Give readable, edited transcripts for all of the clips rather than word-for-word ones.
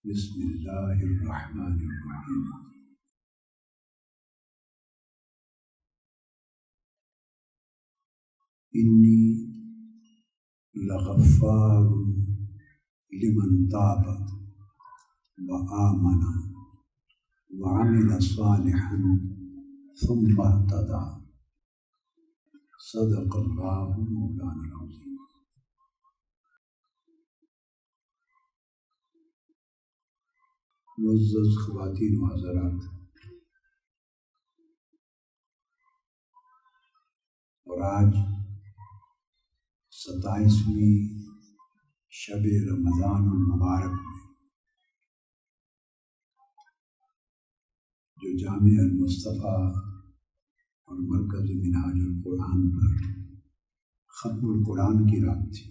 بسم اللہ الرحمن الرحیم۔ انی لغفار لمن تاب وآمن وعمل صالحا ثم اهتدى۔ صدق اللہ مولانا العظیم۔ معزز خواتین و حضرات، اور آج 27ویں شب رمضان المبارک میں جو جامع المصطفیٰ اور مرکز منہاج القرآن پر ختم القرآن کی رات تھی،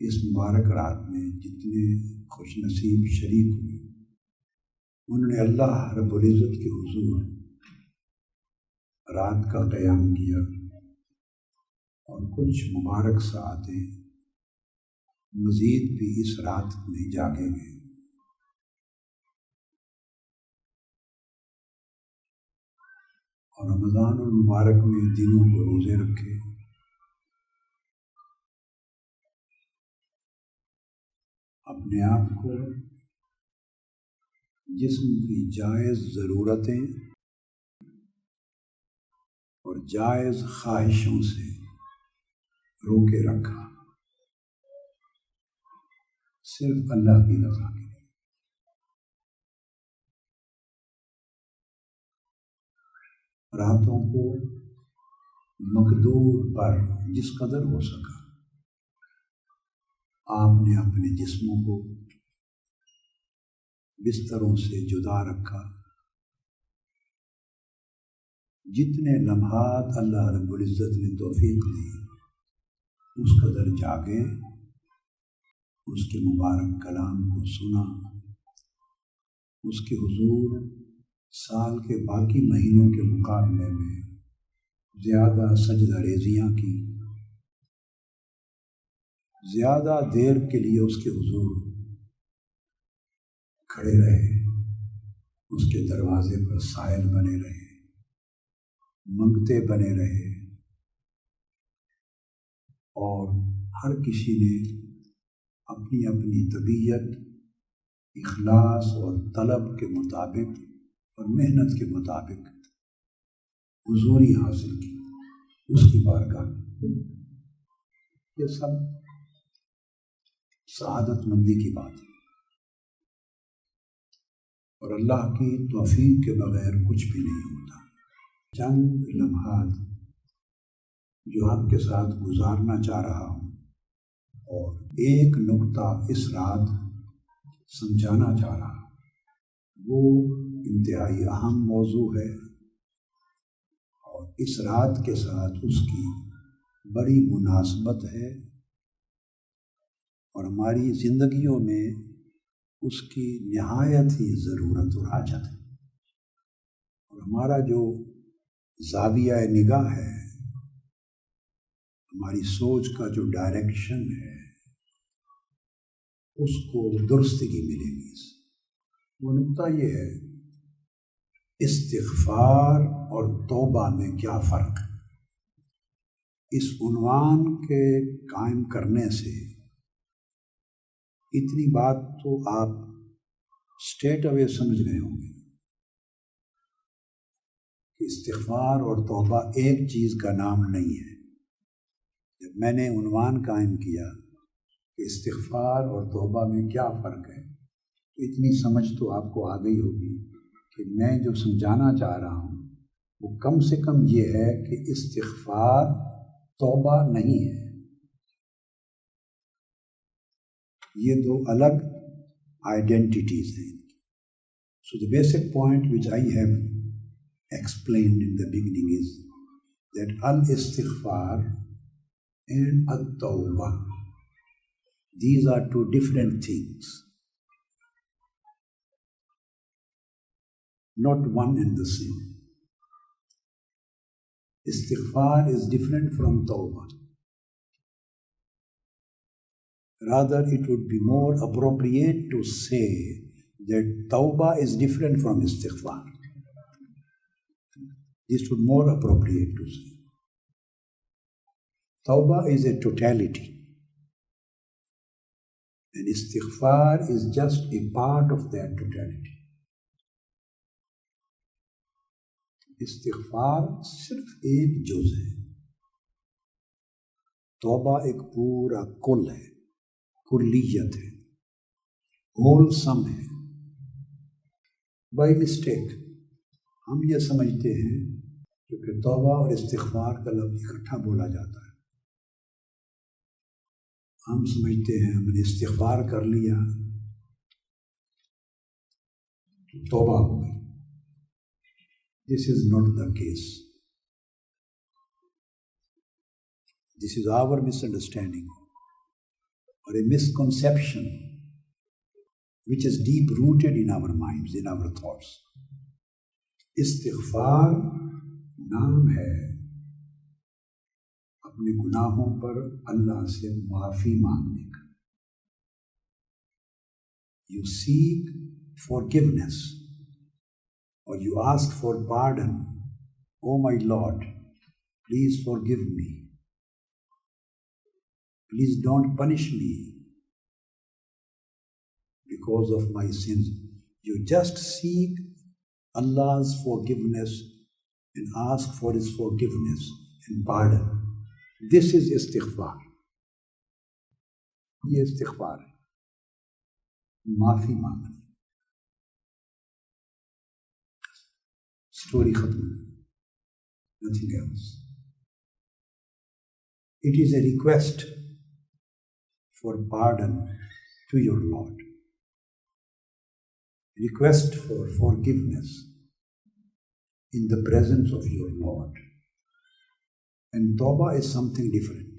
اس مبارک رات میں جتنے خوش نصیب شریک ہوئے انہوں نے اللہ رب العزت کے حضور رات کا قیام کیا اور کچھ مبارک ساعتیں مزید بھی اس رات میں جاگے گئے۔ اور رمضان المبارک میں دنوں کو روزے رکھے، اپنے آپ کو جسم کی جائز ضرورتیں اور جائز خواہشوں سے روکے رکھا، صرف اللہ کی رضا کے لیے۔ راتوں کو مقدور پر جس قدر ہو سکا آپ نے اپنے جسموں کو بستروں سے جدا رکھا، جتنے لمحات اللہ رب العزت نے توفیق دی اس قدر جاگے، اس کے مبارک کلام کو سنا، اس کے حضور سال کے باقی مہینوں کے مقابلے میں زیادہ سجدہ ریزیاں کی، زیادہ دیر کے لیے اس کے حضور کھڑے رہے، اس کے دروازے پر سائل بنے رہے، منگتے بنے رہے، اور ہر کسی نے اپنی اپنی طبیعت اخلاص اور طلب کے مطابق اور محنت کے مطابق حضوری حاصل کی اس کی بارگاہ۔ یہ سب سعادت مندی کی بات ہے، اور اللہ کی توفیق کے بغیر کچھ بھی نہیں ہوتا۔ چند لمحات جو آپ کے ساتھ گزارنا چاہ رہا ہوں، اور ایک نقطہ اس رات سمجھانا چاہ رہا ہوں، وہ انتہائی اہم موضوع ہے، اور اس رات کے ساتھ اس کی بڑی مناسبت ہے، اور ہماری زندگیوں میں اس کی نہایت ہی ضرورت اور حاجت ہے۔ اور ہمارا جو زاویہ نگاہ ہے، ہماری سوچ کا جو ڈائریکشن ہے، اس کو درستگی ملے گی۔ وہ نقطہ یہ ہے، استغفار اور توبہ میں کیا فرق ہے۔ اس عنوان کے قائم کرنے سے اتنی بات تو آپ اسٹریٹ اوے سمجھ گئے ہوں گے کہ استغفار اور توبہ ایک چیز کا نام نہیں ہے۔ جب میں نے عنوان قائم کیا کہ استغفار اور توبہ میں کیا فرق ہے، تو اتنی سمجھ تو آپ کو آ گئی ہوگی کہ میں جو سمجھانا چاہ رہا ہوں وہ کم سے کم یہ ہے کہ استغفار توبہ نہیں ہے، یہ دو الگ آئیڈینٹیٹیز ہیں۔ So the basic point which I have explained in the beginning is that al-istighfar and at-tawbah, these are two different things, not one and the same. Istighfar is different from tawbah. Rather, it would be more appropriate to say that tawbah is different from istighfar. This would be more appropriate to say. Tawbah is a totality, and istighfar is just a part of that totality. استغفار صرف ایک جز ہے، توبہ ایک پورا کل ہے، کلیت ہے، ہول سم ہے۔ بائی مسٹیک ہم یہ سمجھتے ہیں کہ توبہ اور استغفار کا لفظ اکٹھا بولا جاتا ہے۔ ہم سمجھتے ہیں ہم نے استغفار کر لیا تو توبہ ہو گئی۔ This is not the case. This is our misunderstanding or a misconception which is deep rooted in our minds, in our thoughts. استغفار نام ہے اپنے گناہوں پر اللہ سے معافی مانگنے کا۔ You seek forgiveness, or you ask for pardon. Oh my Lord, please forgive me. Please don't punish me because of my sins. You just seek Allah's forgiveness and ask for His forgiveness and pardon. This is istighfar. یہ استغفار ہے، معافی مانگنا۔ Story ختم، nothing else. It is a request for pardon to your Lord, request for forgiveness in the presence of your Lord. And Tawbah is something different.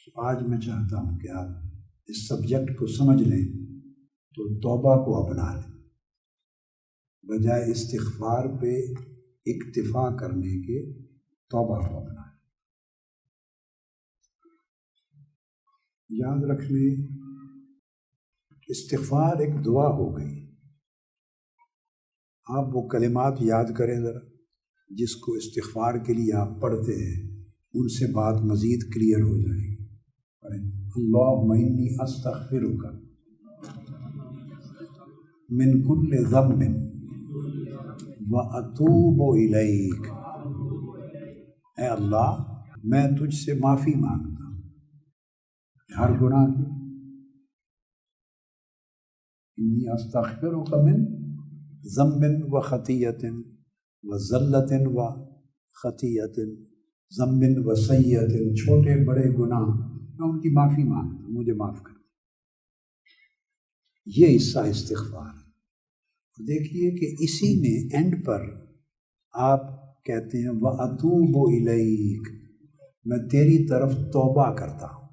So آج میں چاہتا ہوں کہ آپ اس سبجیکٹ کو سمجھ لیں تو توبہ کو اپنا لیں، بجائے استغفار پہ اکتفا کرنے کے توبہ کو اپنائیں۔ یاد رکھ لیں استغفار ایک دعا ہو گئی۔ آپ وہ کلمات یاد کریں ذرا جس کو استغفار کے لیے آپ پڑھتے ہیں، ان سے بات مزید کلیئر ہو جائے گی۔ پڑھیں، اللہم انی استغفرک من کل ذنب وَأَتُوبُ إِلَيْكَ۔ اے اللہ میں تجھ سے معافی مانگتا ہوں ہر گناہ کی۔ انی استغفرک من ذنب وخطیۃ وزلۃ وخطیۃ، ذنب وسیئۃ، چھوٹے بڑے گناہ، میں ان کی معافی مانگتا ہوں، مجھے معاف کر۔ یہ حصہ استغفار ہے۔ دیکھیے کہ اسی میں اینڈ پر آپ کہتے ہیں وَأَتُوبُ إِلَيْكَ، میں تیری طرف توبہ کرتا ہوں۔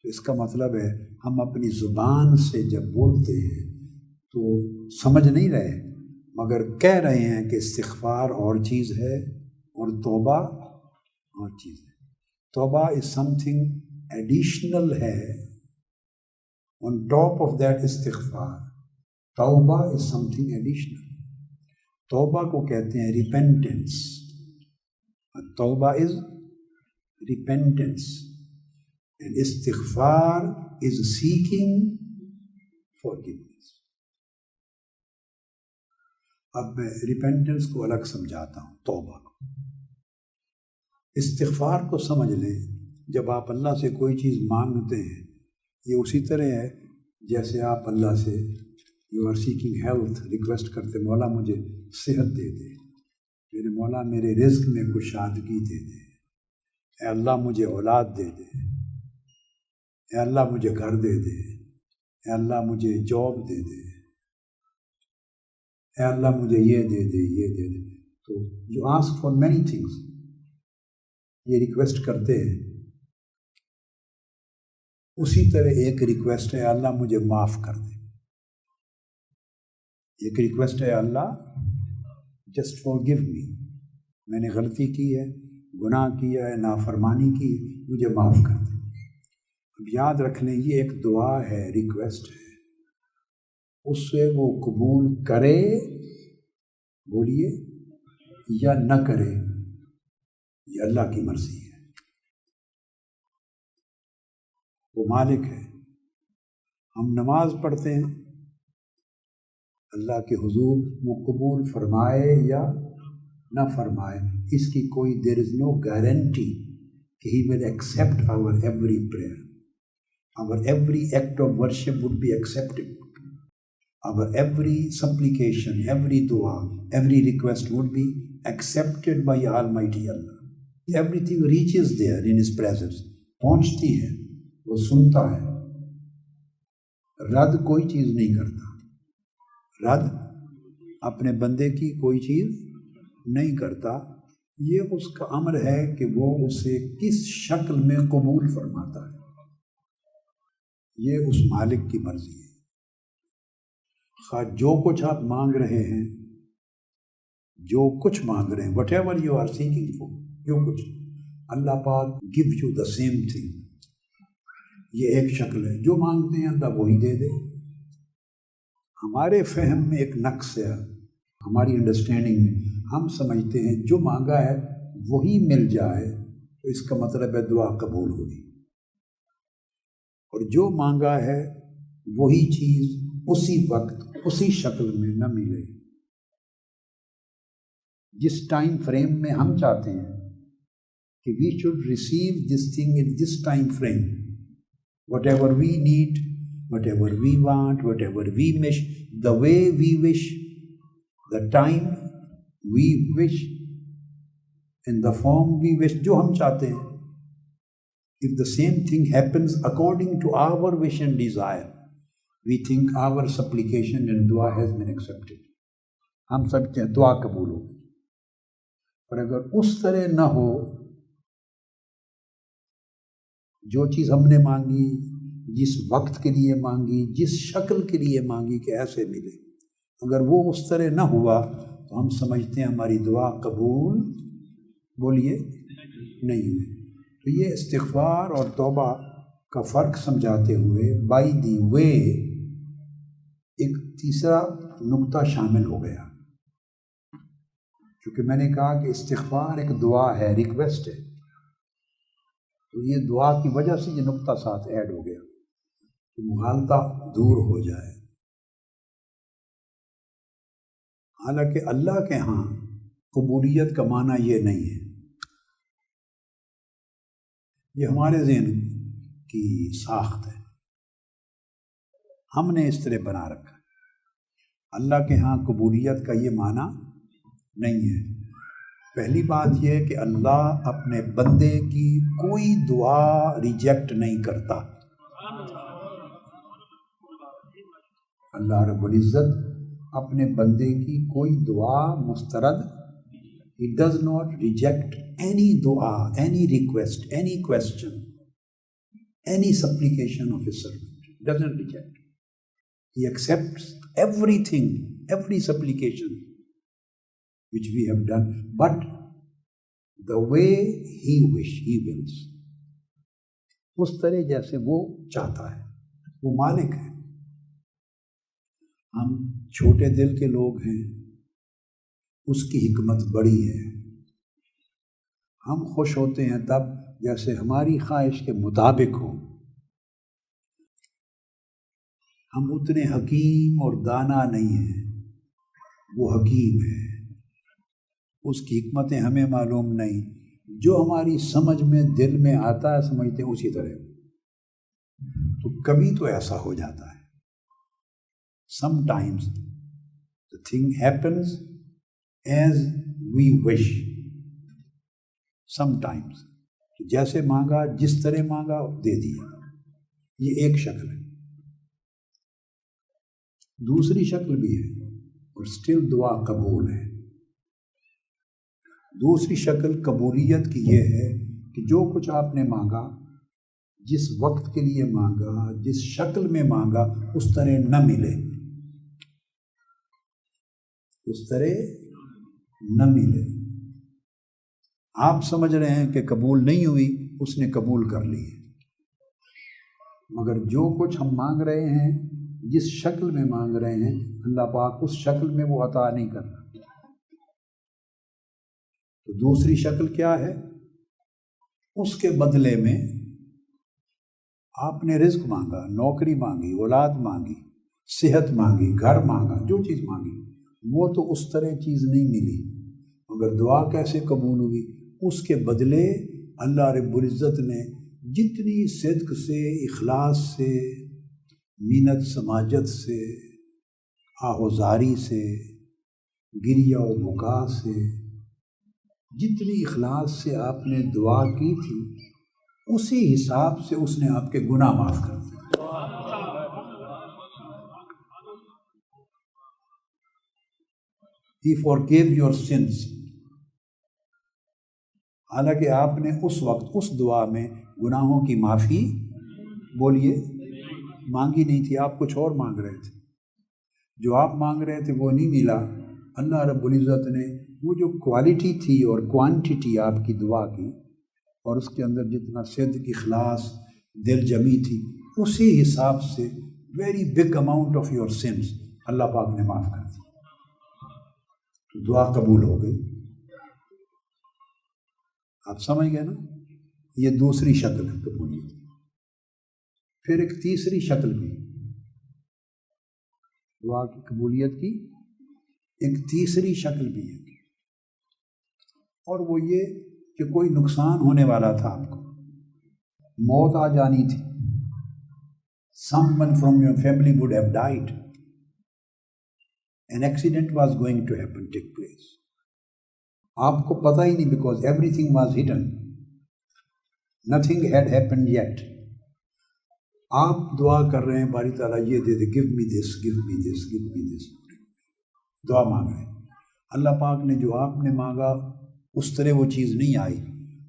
تو اس کا مطلب ہے ہم اپنی زبان سے جب بولتے ہیں تو سمجھ نہیں رہے مگر کہہ رہے ہیں کہ استغفار اور چیز ہے اور توبہ اور چیز ہے۔ توبہ از سم تھنگ ایڈیشنل ہے on top of that استغفار۔ توبہ is something additional۔ توبہ کو کہتے ہیں repentance۔ توبہ is repentance and استغفار is seeking forgiveness۔ اب میں repentance کو الگ سمجھاتا ہوں، توبہ کو۔ استغفار کو سمجھ لیں، جب آپ اللہ سے کوئی چیز مانگتے ہیں یہ اسی طرح ہے جیسے آپ اللہ سے you are seeking health, request کرتے مولا مجھے صحت دے دے، میرے مولا میرے رزق میں کشادگی دے دے، اے اللہ مجھے اولاد دے دے، اے اللہ مجھے گھر دے دے، اے اللہ مجھے جاب دے دے، اے اللہ مجھے یہ دے دے، یہ دے دے۔ تو you ask for many things, یہ ریکویسٹ کرتے ہیں۔ اسی طرح ایک ریکویسٹ ہے اللہ مجھے معاف کر دے، ایک ریکویسٹ ہے اللہ جسٹ فارگیو می، میں نے غلطی کی ہے گناہ کیا ہے، نافرمانی کی، مجھے معاف کر دے۔ اب یاد رکھ لیں یہ ایک دعا ہے، ریکویسٹ ہے، اس سے وہ قبول کرے، بولیے، یا نہ کرے، یہ اللہ کی مرضی ہے، وہ مالک ہے۔ ہم نماز پڑھتے ہیں، اللہ کے حضور وہ قبول فرمائے یا نہ فرمائے، اس کی کوئی دیر از نو گارنٹی کہ he will accept our every prayer, our every act of worship would be accepted, our every supplication, every دعا، every request would be accepted by almighty Allah. Everything reaches there in his presence, پہنچتی ہے، وہ سنتا ہے، رد کوئی چیز نہیں کرتا، رد اپنے بندے کی کوئی چیز نہیں کرتا، یہ اس کا امر ہے کہ وہ اسے کس شکل میں قبول فرماتا ہے، یہ اس مالک کی مرضی ہے۔ خواہ جو کچھ آپ مانگ رہے ہیں، جو کچھ مانگ رہے ہیں، whatever you are seeking for, جو کچھ، اللہ پاک give you the same thing. یہ ایک شکل ہے، جو مانگتے ہیں اللہ وہی دے دے۔ ہمارے فہم میں ایک نقص ہے، ہماری انڈرسٹینڈنگ میں ہم سمجھتے ہیں جو مانگا ہے وہی مل جائے تو اس کا مطلب ہے دعا قبول ہوگی، اور جو مانگا ہے وہی چیز اسی وقت اسی شکل میں نہ ملے، جس ٹائم فریم میں ہم چاہتے ہیں کہ we should receive this thing in this time frame, whatever we need, whatever we want, whatever we wish, the way we wish, the time we wish, in the form we wish، جو ہم چاہتے ہیں۔ if the same thing happens according to our wish and desire, we think our supplication and dua has been accepted، ہم سمجھتے ہیں دعا قبول ہو۔ اور اگر اس طرح نہ ہو، جو چیز ہم نے مانگی، جس وقت کے لیے مانگی، جس شکل کے لیے مانگی کہ ایسے ملے، اگر وہ اس طرح نہ ہوا تو ہم سمجھتے ہیں ہماری دعا قبول، بولیے، نہیں ہوئی۔ تو یہ استغفار اور توبہ کا فرق سمجھاتے ہوئے بائی دی وے ایک تیسرا نقطہ شامل ہو گیا، کیونکہ میں نے کہا کہ استغفار ایک دعا ہے، ریکویسٹ ہے، تو یہ دعا کی وجہ سے یہ نقطہ ساتھ ایڈ ہو گیا کہ مغالطہ دور ہو جائے۔ حالانکہ اللہ کے ہاں قبولیت کا معنی یہ نہیں ہے، یہ ہمارے ذہن کی ساخت ہے، ہم نے اس طرح بنا رکھا۔ اللہ کے ہاں قبولیت کا یہ معنی نہیں ہے۔ پہلی بات یہ ہے کہ اللہ اپنے بندے کی کوئی دعا ریجیکٹ نہیں کرتا۔ اللہ رب العزت اپنے بندے کی کوئی دعا مسترد، He does not reject any dua, any request, any question, any supplication of his servant. He doesn't reject. He accepts everything, every supplication which we have done, but the way he wills. اس طرح جیسے وہ چاہتا ہے، وہ مالک ہے۔ ہم چھوٹے دل کے لوگ ہیں، اس کی حکمت بڑی ہے۔ ہم خوش ہوتے ہیں تب جیسے ہماری خواہش کے مطابق ہو۔ ہم اتنے حکیم اور دانا نہیں ہیں، وہ حکیم ہے، اس کی حکمتیں ہمیں معلوم نہیں، جو ہماری سمجھ میں دل میں آتا ہے سمجھتے ہیں اسی طرح، تو کبھی تو ایسا ہو جاتا ہے۔ Sometimes the thing happens as we wish. Sometimes جیسے مانگا، جس طرح مانگا دے دیا، یہ ایک شکل ہے۔ دوسری شکل بھی ہے اور اسٹل دعا قبول ہے۔ دوسری شکل قبولیت کی یہ ہے کہ جو کچھ آپ نے مانگا، جس وقت کے لیے مانگا، جس شکل میں مانگا، اس طرح نہ ملے، اس طرح نہ ملے۔ آپ سمجھ رہے ہیں کہ قبول نہیں ہوئی، اس نے قبول کر لی ہے، مگر جو کچھ ہم مانگ رہے ہیں، جس شکل میں مانگ رہے ہیں، اللہ پاک اس شکل میں وہ عطا نہیں کر رہا۔ تو دوسری شکل کیا ہے؟ اس کے بدلے میں آپ نے رزق مانگا، نوکری مانگی، اولاد مانگی، صحت مانگی، گھر مانگا، جو چیز مانگی، وہ تو اس طرح چیز نہیں ملی، مگر دعا کیسے قبول ہوئی؟ اس کے بدلے اللہ رب العزت نے جتنی صدق سے، اخلاص سے، منت سماجت سے، آہوزاری سے، گریہ و بکا سے، جتنی اخلاص سے آپ نے دعا کی تھی، اسی حساب سے اس نے آپ کے گناہ معاف کر دیے۔ He forgave your sins۔ حالانکہ آپ نے اس وقت اس دعا میں گناہوں کی معافی بولیے مانگی نہیں تھی، آپ کچھ اور مانگ رہے تھے، جو آپ مانگ رہے تھے وہ نہیں ملا۔ اللہ رب العزت نے وہ جو کوالٹی تھی اور کوانٹٹی آپ کی دعا کی، اور اس کے اندر جتنا صدق، اخلاص، دل جمی تھی، اسی حساب سے very big amount of your sins Allah پاک نے معاف کر دی، تو دعا قبول ہو گئی۔ آپ سمجھ گئے نا؟ یہ دوسری شکل ہے قبولیت۔ پھر ایک تیسری شکل بھی، دعا کی قبولیت کی ایک تیسری شکل بھی ہے، اور وہ یہ کہ کوئی نقصان ہونے والا تھا، آپ کو موت آ جانی تھی، someone from your family would have died, an accident was going to happen, take place، آپ کو پتہ ہی نہیں، because everything was hidden, nothing had happened yet۔ آپ دعا کر رہے ہیں باری تعالیٰ یہ دے دے، give me this, give me this, give me this، دعا مانگ رہے ہیں۔ اللہ پاک نے جو آپ نے مانگا اس طرح وہ چیز نہیں آئی،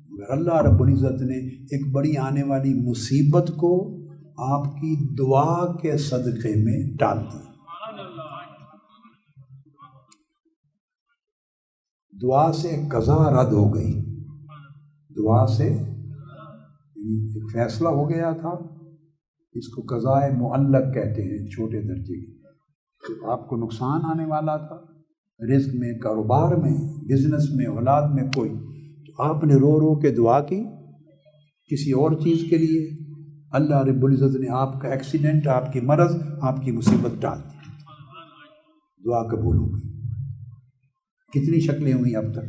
مگر اللہ رب العزت نے ایک بڑی آنے والی مصیبت کو آپ کی دعا کے صدقے میں ڈال دیا۔ دعا سے قضا رد ہو گئی، دعا سے ایک فیصلہ ہو گیا تھا، اس کو قضاء معلق کہتے ہیں، چھوٹے درجے کی۔ تو آپ کو نقصان آنے والا تھا، رزق میں، کاروبار میں، بزنس میں، اولاد میں، کوئی، تو آپ نے رو رو کے دعا کی کسی اور چیز کے لیے، اللہ رب العزت نے آپ کا ایکسیڈنٹ، آپ کی مرض، آپ کی مصیبت ڈال دی، دعا قبول ہو گئی۔ کتنی شکلیں ہوئیں اب تک؟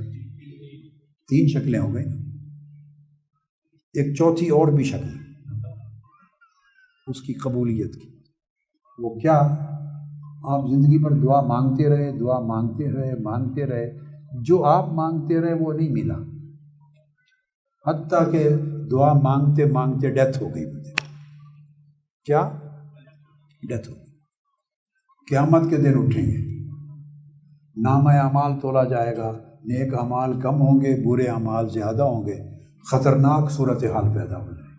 3 شکلیں ہو گئی۔ ایک چوتھی اور بھی شکل اس کی قبولیت کی، وہ کیا؟ آپ زندگی پر دعا مانگتے رہے، دعا مانگتے رہے، مانگتے رہے، جو آپ مانگتے رہے وہ نہیں ملا، حتیٰ کہ دعا مانگتے مانگتے ڈیتھ ہو گئی مجھے۔ کیا؟ ڈیتھ ہو گئی۔ قیامت کے دن اٹھیں گے، نامہ اعمال تولا جائے گا، نیک اعمال کم ہوں گے، برے اعمال زیادہ ہوں گے، خطرناک صورتحال پیدا ہو جائے۔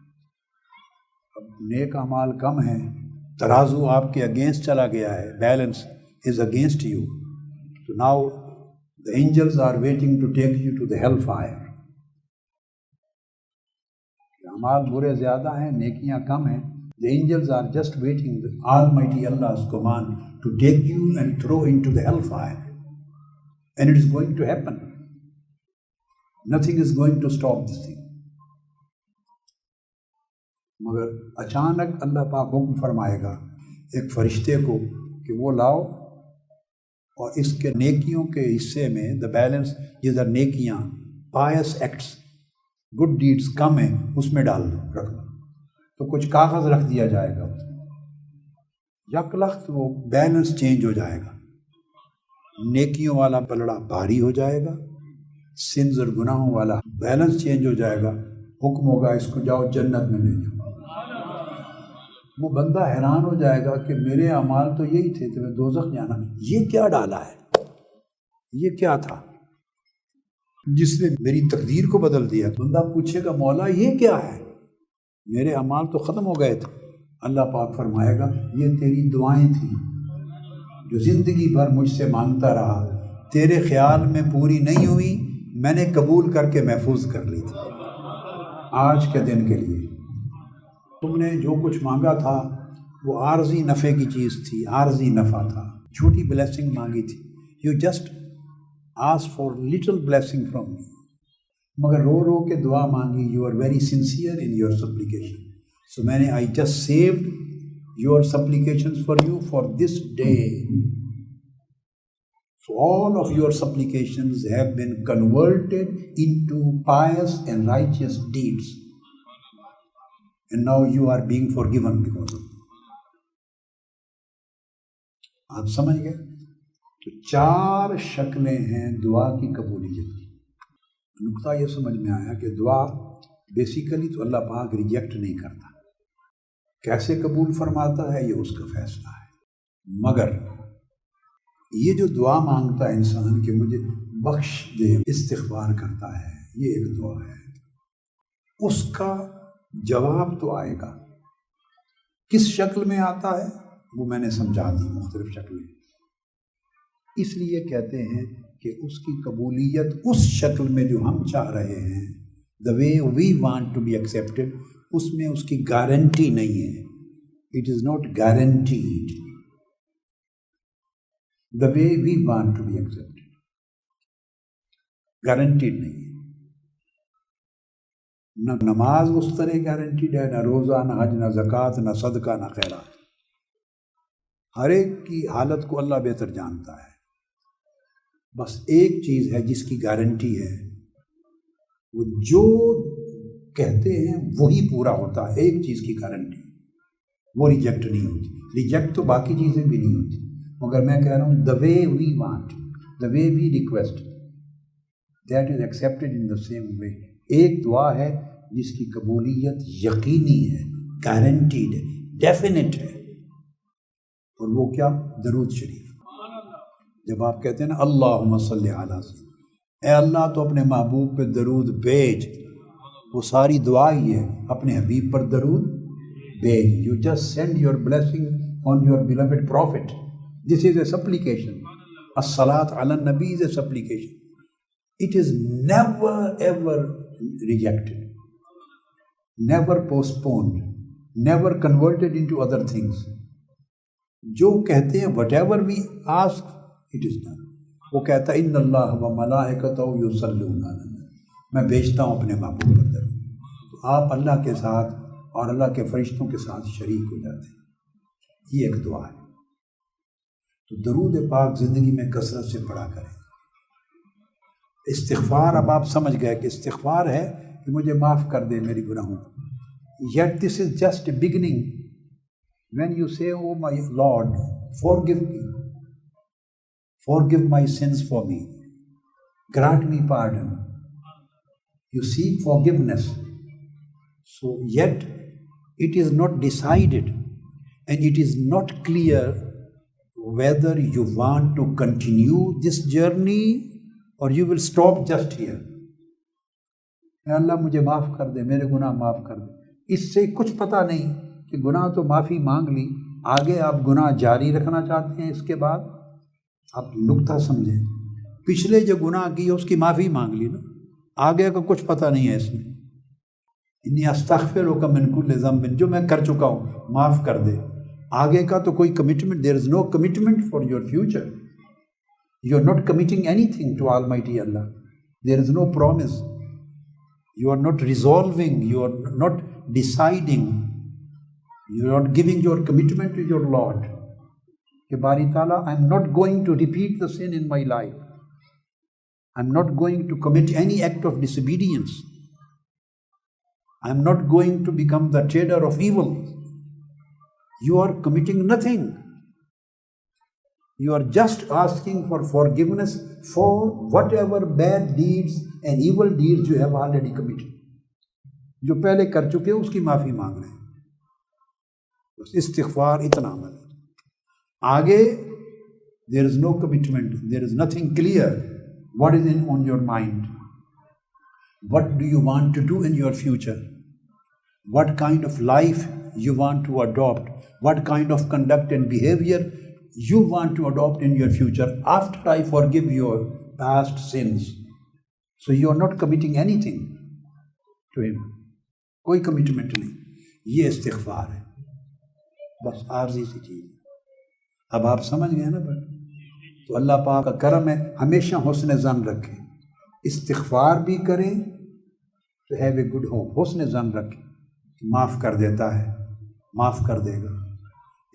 اب نیک اعمال کم ہیں، ترازو آپ کے اگینسٹ چلا گیا ہے، بیلنس از اگینسٹ یو، تو now the angels are waiting to take you to the hellfire۔ اعمال برے زیادہ ہیں، نیکیاں کم ہیں، the angels are just waiting with Almighty Allah's command to take you and throw into the hellfire، and it is going to happen، nothing is going to stop this thing۔ مگر اچانک اللہ پاک حکم فرمائے گا ایک فرشتے کو کہ وہ لاؤ اور اس کے نیکیوں کے حصے میں دا بیلنس، جدھر نیکیاں، پائس ایکٹس، گڈ ڈیڈز کم ہیں، اس میں ڈال دو، رکھ دو، تو کچھ کاغذ رکھ دیا جائے گا، یک لخت وہ بیلنس چینج ہو جائے گا، نیکیوں والا پلڑا بھاری ہو جائے گا، سنز اور گناہوں والا بیلنس چینج ہو جائے گا، حکم ہوگا اس کو جاؤ جنت میں لے جاؤ۔ وہ بندہ حیران ہو جائے گا کہ میرے اعمال تو یہی تھے، تمہیں دوزخ جانا، یہ کیا ڈالا ہے، یہ کیا تھا جس نے میری تقدیر کو بدل دیا؟ بندہ پوچھے گا مولا یہ کیا ہے، میرے اعمال تو ختم ہو گئے تھے۔ اللہ پاک فرمائے گا یہ تیری دعائیں تھیں جو زندگی بھر مجھ سے مانگتا رہا، تیرے خیال میں پوری نہیں ہوئی، میں نے قبول کر کے محفوظ کر لی تھی آج کے دن کے لیے. تم نے جو کچھ مانگا تھا وہ عارضی نفع کی چیز تھی، عارضی نفع تھا، چھوٹی بلیسنگ مانگی تھی. You just ask for little blessing from me. مگر رو رو کے دعا مانگی. You are very sincere in your supplication. So میں نے I just saved your supplications for you for this day. So all of your supplications have been converted into pious and righteous deeds. And now you are being forgiven because of it. آپ سمجھ گئے؟ تو 4 شکلیں ہیں دعا کی قبولیت کی. نقطہ یہ سمجھ میں آیا کہ دعا بیسیکلی تو اللہ پاک ریجیکٹ نہیں کرتا. کیسے قبول فرماتا ہے یہ اس کا فیصلہ ہے. مگر یہ جو دعا مانگتا ہے انسان کہ مجھے بخش دے، استغفار کرتا ہے، یہ ایک دعا ہے. اس کا جواب تو آئے گا. کس شکل میں آتا ہے وہ میں نے سمجھا دی، مختلف شکلیں. اس لیے کہتے ہیں کہ اس کی قبولیت اس شکل میں جو ہم چاہ رہے ہیں، the way we want to be accepted، اس میں اس کی گارنٹی نہیں ہے. It is not guaranteed the way we want to be accepted. Guaranteed نہیں ہے. نہ نماز اس طرح گارنٹیڈ ہے، نہ روزہ، نہ حج، نہ زکوٰۃ، نہ صدقہ، نہ خیرات. ہر ایک کی حالت کو اللہ بہتر جانتا ہے. بس ایک چیز ہے جس کی گارنٹی ہے، وہ جو کہتے ہیں وہی پورا ہوتا ہے. ایک چیز کی گارنٹی، وہ ریجیکٹ نہیں ہوتی. ریجیکٹ تو باقی چیزیں بھی نہیں ہوتی. مگر میں کہہ رہا ہوں the way we want, the way we request, that is accepted in the same way. ایک دعا ہے جس کی قبولیت یقینی ہے، گارنٹیڈ ہے، ڈیفینٹ ہے. اور وہ کیا؟ درود شریف. جب آپ کہتے ہیں نا اللہم صلی علی سیدنا، اے اللہ تو اپنے محبوب پہ درود بھیج، وہ ساری دعا ہی ہے. اپنے حبیب پر درود بھیج. You just send your blessing on your beloved prophet. This is a supplication. As-salat ala nabi is a supplication. It is never ever rejected, never postponed, never converted into other things. جو کہتے ہیں whatever we ask, it is done. وہ کہتا ہے ان اللہ و ملائکتہ یصلون علی النبی، میں بھیجتا ہوں اپنے محبوب پر درود. تو آپ اللہ کے ساتھ اور اللہ کے فرشتوں کے ساتھ شریک ہو جاتے ہیں. یہ ایک دعا ہے. تو درود پاک زندگی میں کثرت سے پڑھا کریں. استغفار، اب آپ سمجھ گئے کہ استغفار ہے کہ مجھے معاف کر دے میری گناہوں کو. Yet this is just a beginning. When you say, oh my Lord, forgive me, forgive my sins for me, grant me pardon, you seek forgiveness. So yet it is not decided and it is not clear whether you want to continue this journey or you will stop just here. اے اللہ مجھے معاف کر دے، میرے گناہ معاف کر دے. اس سے کچھ پتہ نہیں کہ گناہ تو معافی مانگ لی، آگے آپ گناہ جاری رکھنا چاہتے ہیں. اس کے بعد آپ نکتہ سمجھیں، پچھلے جو گناہ کی اس کی معافی مانگ لی نا، آگے کا کچھ پتہ نہیں ہے اس میں. انی استغفرک من کل ذنب، جو میں کر چکا ہوں معاف کر دے. آگے کا تو کوئی commitment, there is no commitment for your future. You are not committing anything to almighty Allah. There is no promise. You are not resolving, you are not deciding, you are not giving your commitment to your lord کہ باری تعالیٰ I am not going to repeat the sin in my life. I am not going to commit any act of disobedience. I am not going to become the trader of evil. You are committing nothing. You are just asking for forgiveness for whatever bad deeds and evil deeds you have already committed. جو پہلے کر چکے اس کی معافی مانگ رہے ہیں. بس استغفار اتنا عمل ہے. آگے there is no commitment. There is nothing clear. What is on your mind? What do you want to do in your future? What kind of life you want to adopt? What kind of conduct and behavior you want to adopt in your future after I forgive your past sins? So you are not committing anything to him. کوئی commitment نہیں. یہ استغفار ہے, بس عارضی سی چیز. اب آپ سمجھ گئے نا بھائی. تو اللہ پاک کا کرم ہے, ہمیشہ حسن ظن رکھیں. استغفار بھی کریں تو ہیو اے گڈ ہوپ, حسن ظن رکھیں, معاف کر دیتا ہے, معاف کر دے گا.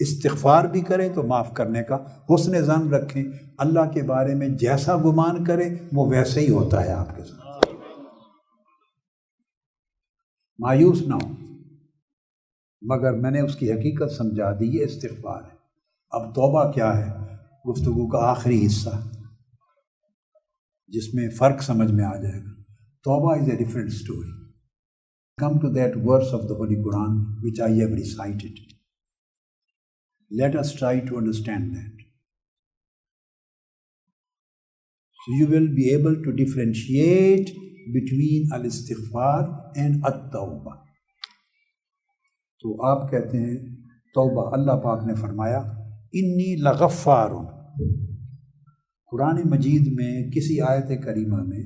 استغفار بھی کریں تو معاف کرنے کا حسن ظن رکھیں. اللہ کے بارے میں جیسا گمان کریں وہ ویسے ہی ہوتا ہے آپ کے ساتھ. مایوس نہ ہو. مگر میں نے اس کی حقیقت سمجھا دی, یہ استغفار ہے. اب توبہ کیا ہے, گفتگو کا آخری حصہ جس میں فرق سمجھ میں آ جائے گا. توبہ is a different story. Come to that verse of the Holy Quran which I have recited. Let us try to understand that. So you will be able to differentiate between al-istighfar and at-tawbah. تو آپ کہتے ہیں توبہ, اللہ پاک نے فرمایا انی لغفار. قرآن مجید میں کسی آیت کریمہ میں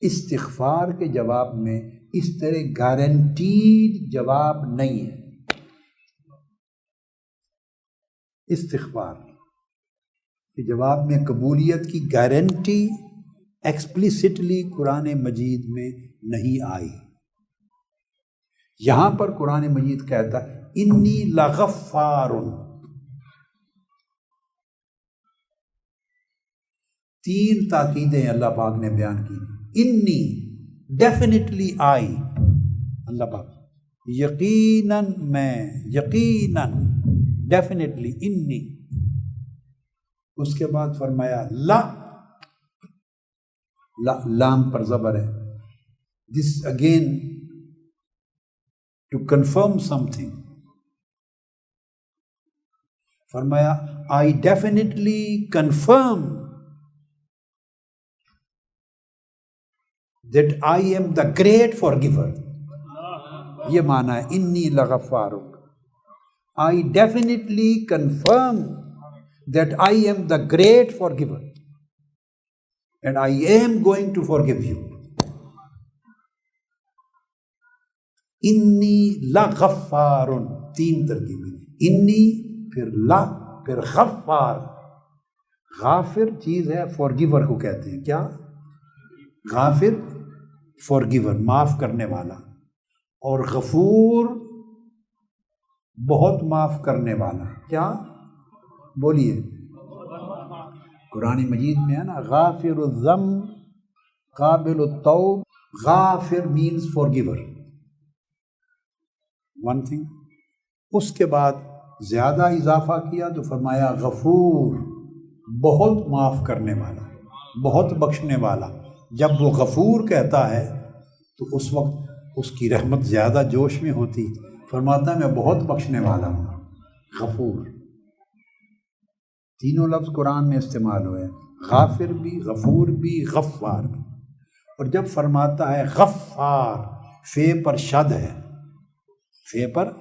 استغفار کے جواب میں اس طرح گارنٹیڈ جواب نہیں ہے. استغفار کے جواب میں قبولیت کی گارنٹی ایکسپلیسٹلی قرآن مجید میں نہیں آئی. یہاں پر قرآن مجید کہتا انی لغفار. تین تاکیدیں اللہ پاک نے بیان کی. انی, ڈیفینیٹلی آئی, اللہ پاک یقیناً میں, یقیناً, ڈیفینیٹلی انی. اس کے بعد فرمایا لا, لام پر زبر ہے. This again to confirm something. فرمایا I definitely confirm that I am the great forgiver. یہ معنی ہے انی لغفار. I definitely confirm that I am the great forgiver and I am going to forgive you. انی لغفار, تین ترکیبیں, انی پھر لا پھر غفار. غافر چیز ہے, فورگیور کو کہتے ہیں. کیا؟ غافر, فورگیور, معاف کرنے والا. اور غفور, بہت معاف کرنے والا. کیا؟ بولیے. قرآن مجید میں ہے نا غافر الذنب قابل التوب. غافر مینز فورگیور, ون تھنگ. اس کے بعد زیادہ اضافہ کیا تو فرمایا غفور, بہت معاف کرنے والا, بہت بخشنے والا. جب وہ غفور کہتا ہے تو اس وقت اس کی رحمت زیادہ جوش میں ہوتی. فرماتا ہے میں بہت بخشنے والا ہوں. غفور, تینوں لفظ قرآن میں استعمال ہوئے, غافر بھی, غفور بھی, غفار بھی. اور جب فرماتا ہے غفار, فے پر شد ہے, فے پر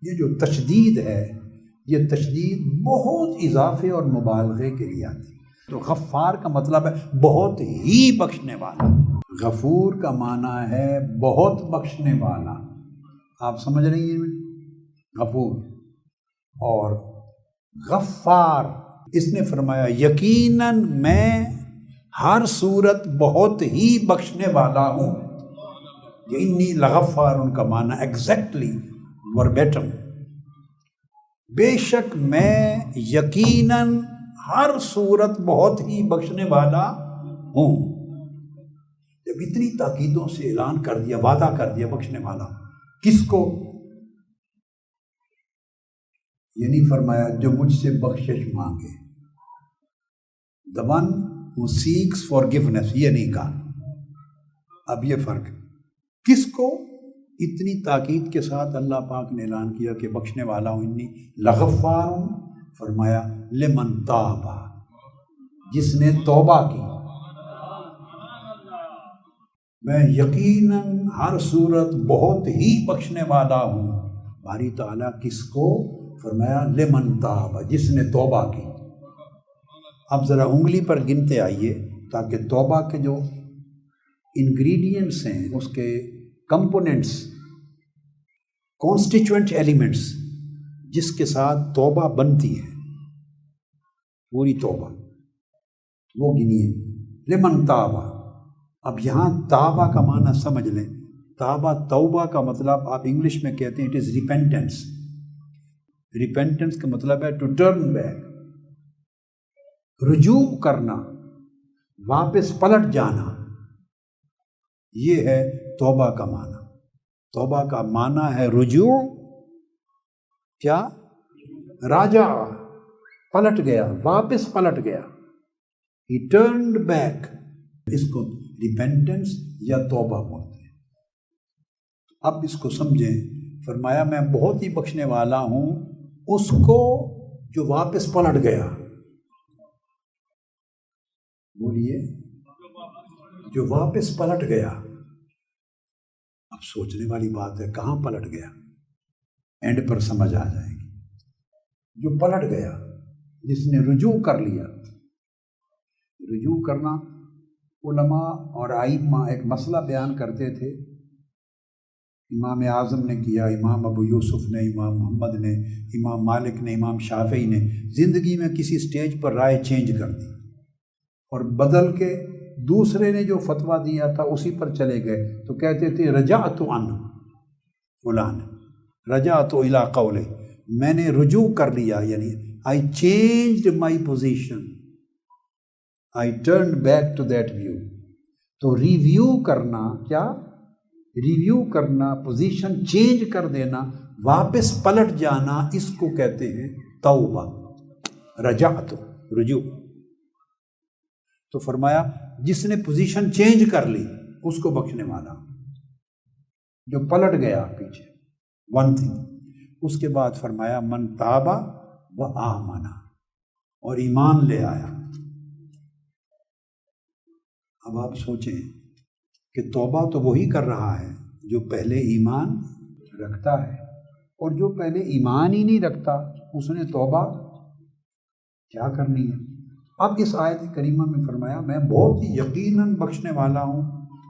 یہ جو تشدید ہے, یہ تشدید بہت اضافے اور مبالغے کے لیے آتی ہے. تو غفار کا مطلب ہے بہت ہی بخشنے والا. غفور کا معنی ہے بہت بخشنے والا. آپ سمجھ رہی ہیں غفور. اور غفار, اس نے فرمایا یقیناً میں ہر صورت بہت ہی بخشنے والا ہوں. انی لغفار ان کا معنی ایگزیکٹلی وربیٹم. بے شک میں یقیناً ہر صورت بہت ہی بخشنے والا ہوں. جب اتنی تاکیدوں سے اعلان کر دیا, وعدہ کر دیا بخشنے والا, کس کو؟ یہ نہیں فرمایا جو مجھ سے بخشش مانگے, the one who seeks forgiveness, یہ نہیں کہا. اب یہ فرق کس کو؟ اتنی تاکید کے ساتھ اللہ پاک نے اعلان کیا کہ بخشنے والا ہوں. انی لغفار ہوں. فرمایا لمن تابا, جس نے توبہ کی. میں یقیناً ہر صورت بہت ہی بخشنے والا ہوں. باری تعالیٰ کس کو؟ فرمایا لمن تابا, جس نے توبہ کی. اب ذرا انگلی پر گنتے آئیے تاکہ توبہ کے جو انگریڈینٹس ہیں، اس کے کمپوننٹس، کانسٹیچوئنٹ ایلیمنٹس جس کے ساتھ توبہ بنتی ہے، پوری توبہ، وہ گنیے۔ لمن تابہ، اب یہاں تابہ کا معنی سمجھ لیں۔ تابہ توبہ کا مطلب آپ انگلش میں کہتے ہیں اٹ از ریپینٹنس۔ ریپینٹنس کا مطلب ہے ٹو ٹرن بیک، رجوع کرنا، واپس پلٹ جانا، یہ ہے توبہ کا معنی۔ توبہ کا معنی ہے رجوع، کیا؟ راجع، پلٹ گیا، واپس پلٹ گیا، he turned back، اس کو ریپینٹنس یا توبہ بولتے ہیں۔ اب اس کو سمجھیں، فرمایا میں بہت ہی بخشنے والا ہوں اس کو جو واپس پلٹ گیا۔ بولیے، جو واپس پلٹ گیا۔ اب سوچنے والی بات ہے، کہاں پلٹ گیا؟ اینڈ پر سمجھ آ جائے گی۔ جو پلٹ گیا، جس نے رجوع کر لیا۔ رجوع کرنا، علماء اور ائمہ ایک مسئلہ بیان کرتے تھے، امام اعظم نے کیا، امام ابو یوسف نے، امام محمد نے، امام مالک نے، امام شافعی نے زندگی میں کسی سٹیج پر رائے چینج کر دی اور بدل کے دوسرے نے جو فتویٰ دیا تھا اسی پر چلے گئے، تو کہتے تھے رجعت عن فلان، رجعت الی قولہ، میں نے رجوع کر لیا، یعنی I changed my position, I turned back to that view۔ تو ریویو کرنا، کیا؟ ریویو کرنا، پوزیشن چینج کر دینا، واپس پلٹ جانا، اس کو کہتے ہیں توبہ، رجعت، رجوع۔ تو فرمایا جس نے پوزیشن چینج کر لی اس کو بخشنے والا، جو پلٹ گیا پیچھے، ون تھنگ۔ اس کے بعد فرمایا من تابہ و آمنا، اور ایمان لے آیا۔ اب آپ سوچیں کہ توبہ تو وہی کر رہا ہے جو پہلے ایمان رکھتا ہے، اور جو پہلے ایمان ہی نہیں رکھتا اس نے توبہ کیا کرنی ہے؟ اب اس آیت کریمہ میں فرمایا میں بہت ہی یقیناً بخشنے والا ہوں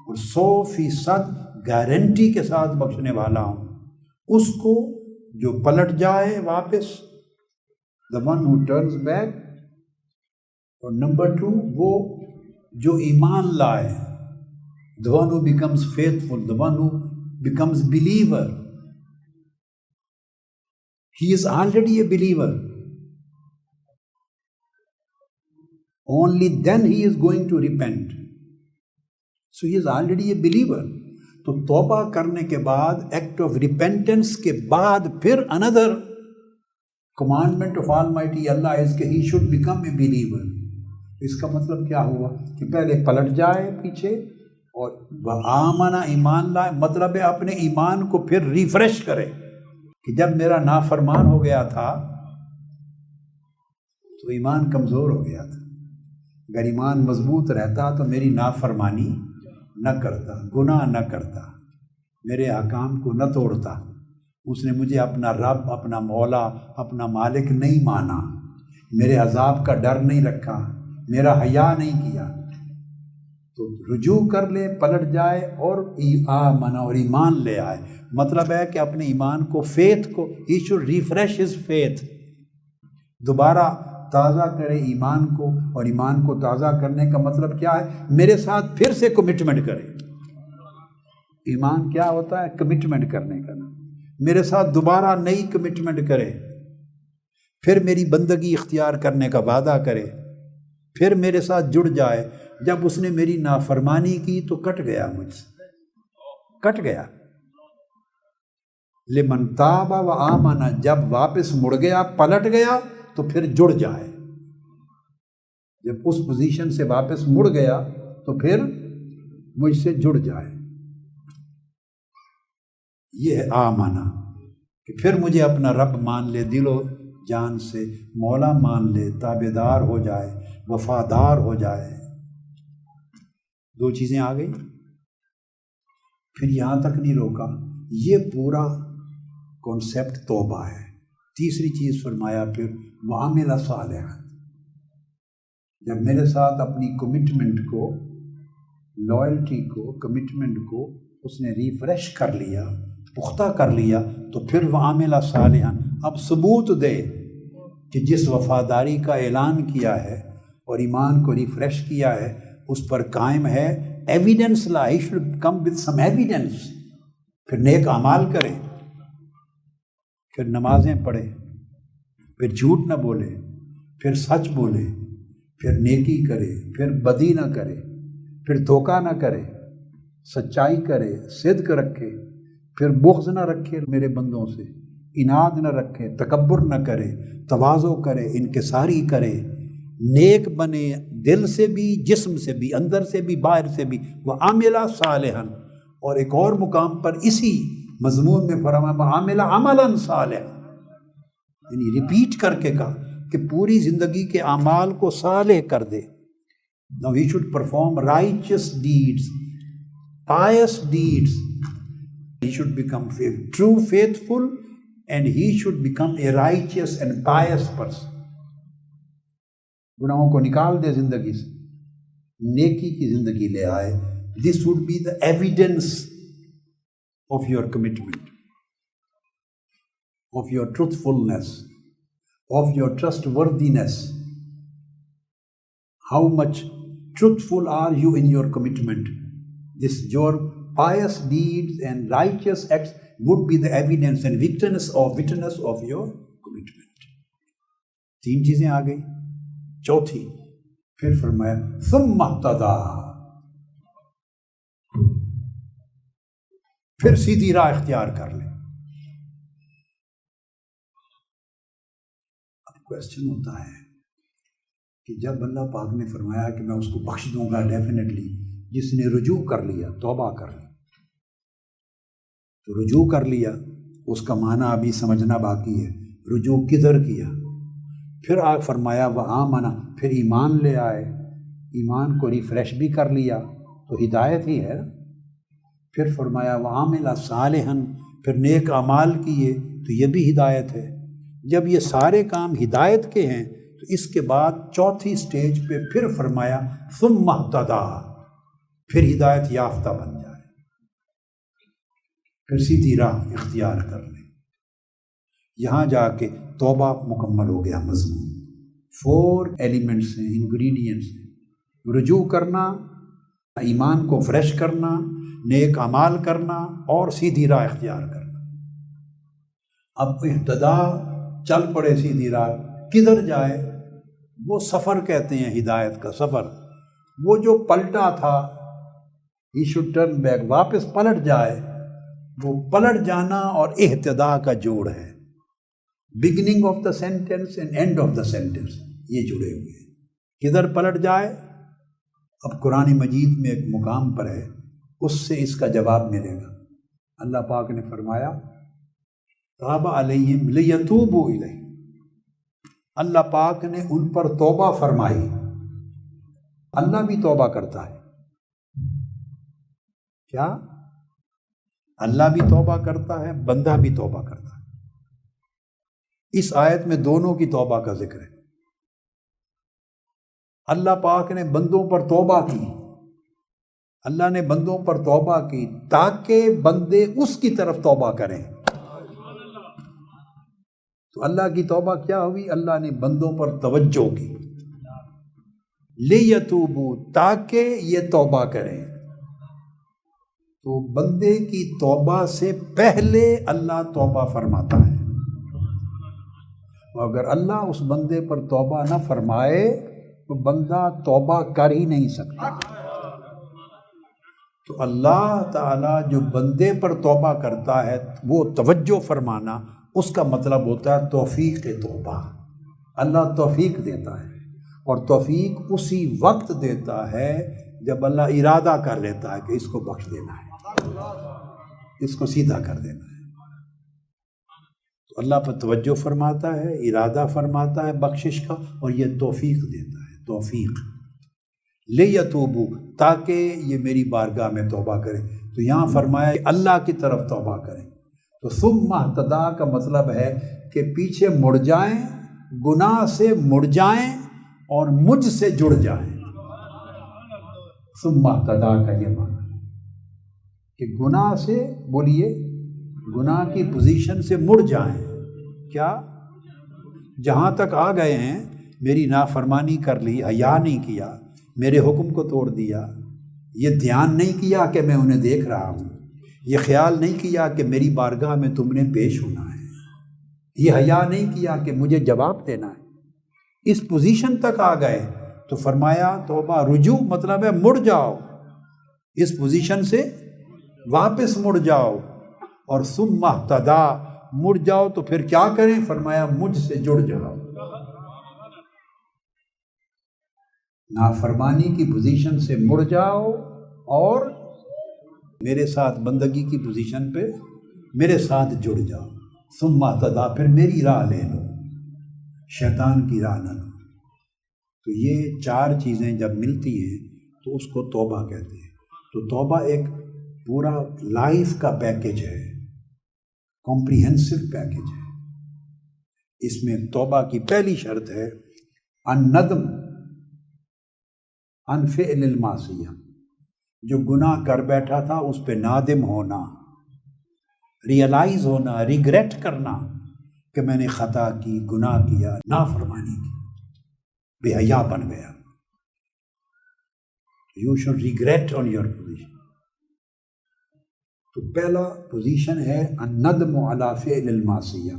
اور 100% گارنٹی کے ساتھ بخشنے والا ہوں اس کو جو پلٹ جائے واپس، the one who turns back، اور نمبر 2 وہ جو ایمان لائے، the one who becomes faithful، the one who becomes believer۔ he is already a believer، only then he is going to repent، so he is already a believer۔ تو توبہ کرنے کے بعد، ایکٹ آف ریپینٹنس کے بعد، پھر اندر commandment of Almighty Allah is کہ he should become a believer۔ اس کا مطلب کیا ہوا کہ پہلے پلٹ جائے پیچھے اور آمنا، ایمان لائے، مطلب ہے اپنے ایمان کو پھر ریفریش کرے کہ جب میرا نافرمان ہو گیا تھا تو ایمان کمزور ہو گیا تھا، اگر ایمان مضبوط رہتا تو میری نافرمانی نہ کرتا، گناہ نہ کرتا، میرے احکام کو نہ توڑتا، اس نے مجھے اپنا رب، اپنا مولا، اپنا مالک نہیں مانا، میرے عذاب کا ڈر نہیں رکھا، میرا حیا نہیں کیا۔ تو رجوع کر لے، پلٹ جائے اور آمنا، اور ایمان لے آئے، مطلب ہے کہ اپنے ایمان کو، فیتھ کو، he should refresh his faith، دوبارہ تازہ کرے ایمان کو، اور ایمان کو تازہ کرنے کا مطلب کیا ہے؟ میرے ساتھ پھر سے کمٹمنٹ کرے۔ ایمان کیا ہوتا ہے؟ کمٹمنٹ کرنے کا نام۔ میرے ساتھ دوبارہ نئی کمٹمنٹ کرے، پھر میری بندگی اختیار کرنے کا وعدہ کرے، پھر میرے ساتھ جڑ جائے۔ جب اس نے میری نافرمانی کی تو کٹ گیا، مجھ سے کٹ گیا۔ لمن تاب و آمن، جب واپس مڑ گیا، پلٹ گیا تو پھر جڑ جائے۔ جب اس پوزیشن سے واپس مڑ گیا تو پھر مجھ سے جڑ جائے۔ یہ ہے آمنا، کہ پھر مجھے اپنا رب مان لے، دل و جان سے مولا مان لے، تابعدار ہو جائے، وفادار ہو جائے۔ دو چیزیں آ گئی۔ پھر یہاں تک نہیں روکا، یہ پورا کانسیپٹ توبہ ہے۔ تیسری چیز فرمایا پھر وعمل صالحا، جب میرے ساتھ اپنی کمٹمنٹ کو لائلٹی کو، کمٹمنٹ کو اس نے ریفریش کر لیا، پختہ کر لیا، تو پھر وعمل صالحا، اب ثبوت دے کہ جس وفاداری کا اعلان کیا ہے اور ایمان کو ریفریش کیا ہے اس پر قائم ہے، evidence law, he should come with some evidence, پھر نیک اعمال کرے، پھر نمازیں پڑھے، پھر جھوٹ نہ بولے، پھر سچ بولے، پھر نیکی کرے، پھر بدی نہ کرے، پھر دھوکہ نہ کرے، سچائی کرے، صدق رکھے، پھر بغض نہ رکھے میرے بندوں سے، اناد نہ رکھے، تکبر نہ کرے، تواضع کرے، انکساری کرے، نیک بنے دل سے بھی، جسم سے بھی، اندر سے بھی، باہر سے بھی، وعمل صالحا، اور ایک اور مقام پر اسی مضمون میں فرمایا وعمل عملا صالحا، یعنی ریپیٹ کر کے کہا کہ پوری زندگی کے اعمال کو صالح کر دے. Now he should perform righteous deeds, pious deeds. He should become true faithful and he should become a righteous and pious person. گناہوں کو نکال دے زندگی سے، نیکی کی زندگی لے آئے. This would be the evidence of your commitment, of your truthfulness, of your trustworthiness. How much truthful are you in your commitment? This your pious deeds and righteous acts would be the evidence and witness of your commitment. 3 چیزیں آ گئی. چوتھی پھر فرمایا ثم اہتدی، پھر سیدھی راہ اختیار کر لیں. اب کوشچن ہوتا ہے کہ جب اللہ پاک نے فرمایا کہ میں اس کو بخش دوں گا ڈیفینیٹلی، جس نے رجوع کر لیا، توبہ کر لی، تو رجوع کر لیا، اس کا معنی ابھی سمجھنا باقی ہے. رجوع کدھر کیا؟ پھر فرمایا وآمن، پھر ایمان لے آئے، ایمان کو ریفریش بھی کر لیا تو ہدایت ہی ہے. پھر فرمایا وعمل صالحا، پھر نیک اعمال کیے تو یہ بھی ہدایت ہے. جب یہ سارے کام ہدایت کے ہیں تو اس کے بعد چوتھی سٹیج پہ پھر فرمایا ثم اہتدی، پھر ہدایت یافتہ بن جائے، پھر سیدھی راہ اختیار کر لیں. یہاں جا کے توبہ مکمل ہو گیا مضمون. 4 ایلیمنٹس ہیں، انگریڈینٹس ہیں: رجوع کرنا، ایمان کو فریش کرنا، نیک اعمال کرنا اور سیدھی راہ اختیار کرنا. اب اہتدا، چل پڑے سیدھی راہ، کدھر جائے؟ وہ سفر کہتے ہیں، ہدایت کا سفر. وہ جو پلٹا تھا ہی شوڈ ٹرن بیک، واپس پلٹ جائے. وہ پلٹ جانا اور اہتدا کا جوڑ ہے. Beginning of the sentence and and of the sentence یہ جڑے ہوئے ہیں. کدھر پلٹ جائے؟ اب قرآن مجید میں ایک مقام پر ہے، اس سے اس کا جواب ملے گا. اللہ پاک نے فرمایا تاب علیہم لیتوبوا الیہ، اللہ پاک نے ان پر توبہ فرمائی. اللہ بھی توبہ کرتا ہے. کیا؟ اللہ بھی توبہ کرتا ہے، بندہ بھی توبہ کرتا ہے. اس آیت میں دونوں کی توبہ کا ذکر ہے. اللہ پاک نے بندوں پر توبہ کی، اللہ نے بندوں پر توبہ کی تاکہ بندے اس کی طرف توبہ کریں. تو اللہ کی توبہ کیا ہوئی؟ اللہ نے بندوں پر توجہ کی، لیتوبوا، تاکہ یہ توبہ کریں. تو بندے کی توبہ سے پہلے اللہ توبہ فرماتا ہے. اگر اللہ اس بندے پر توبہ نہ فرمائے تو بندہ توبہ کر ہی نہیں سکتا. تو اللہ تعالیٰ جو بندے پر توبہ کرتا ہے، وہ توجہ فرمانا، اس کا مطلب ہوتا ہے توفیق توبہ. اللہ توفیق دیتا ہے، اور توفیق اسی وقت دیتا ہے جب اللہ ارادہ کر لیتا ہے کہ اس کو بخش دینا ہے، اس کو سیدھا کر دینا ہے. تو اللہ پر توجہ فرماتا ہے، ارادہ فرماتا ہے بخشش کا، اور یہ توفیق دیتا ہے. توفیق لیتوبوا، تاکہ یہ میری بارگاہ میں توبہ کریں. تو یہاں فرمایا اللہ کی طرف توبہ کریں. تو ثم اہتدی کا مطلب ہے کہ پیچھے مڑ جائیں، گناہ سے مڑ جائیں اور مجھ سے جڑ جائیں. ثم اہتدیٰ کا یہ معنی کہ گناہ سے بولیے گناہ کی پوزیشن سے مڑ جائیں. کیا جہاں تک آ گئے ہیں میری نافرمانی کر لی، حیا نہیں کیا، میرے حکم کو توڑ دیا، یہ دھیان نہیں کیا کہ میں انہیں دیکھ رہا ہوں، یہ خیال نہیں کیا کہ میری بارگاہ میں تم نے پیش ہونا ہے، یہ حیا نہیں کیا کہ مجھے جواب دینا ہے، اس پوزیشن تک آ گئے تو فرمایا توبہ رجوع مطلب ہے مڑ جاؤ، اس پوزیشن سے واپس مڑ جاؤ. اور ثم اہتدیٰ مڑ جاؤ تو پھر کیا کریں؟ فرمایا مجھ سے جڑ جاؤ. نافرمانی کی پوزیشن سے مڑ جاؤ اور میرے ساتھ بندگی کی پوزیشن پہ میرے ساتھ جڑ جاؤ. ثم اہتدیٰ پھر میری راہ لے لو، شیطان کی راہ نہ لو. تو یہ چار چیزیں جب ملتی ہیں تو اس کو توبہ کہتے ہیں. تو توبہ ایک پورا لائف کا پیکج ہے، کمپریہنسو پیکج ہے. اس میں توبہ کی پہلی شرط ہے الندم عن فعل المعصیہ، جو گناہ کر بیٹھا تھا اس پہ نادم ہونا، ریئلائز ہونا، ریگریٹ کرنا کہ میں نے خطا کی، گناہ کیا، نافرمانی کی، بے حیا بن گیا. You should regret on your position. تو پہلا پوزیشن ہے الندم علی فعل المعصیہ.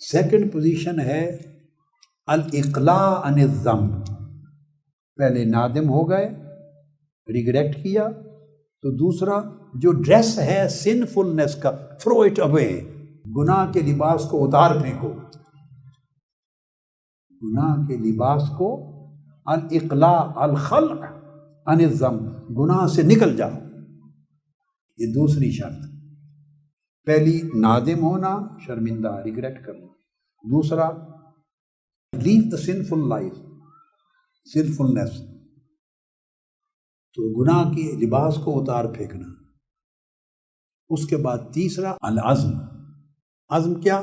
سیکنڈ پوزیشن ہے الاقلاع عن الذنب. پہلے نادم ہو گئے، ریگریٹ کیا، تو دوسرا جو ڈریس ہے سنفلنس کا، تھرو اٹ اوے، گناہ کے لباس کو اتار پھینکو. گناہ کے لباس کو الاقلاع الخلع عن الذنب، گناہ سے نکل جاؤ. یہ دوسری شرط. پہلی نادم ہونا، شرمندہ، ریگریٹ کرنا. دوسرا لیو دا سنفل لائف، سنفلنس، تو گناہ کے لباس کو اتار پھینکنا. اس کے بعد تیسرا العزم. عزم کیا؟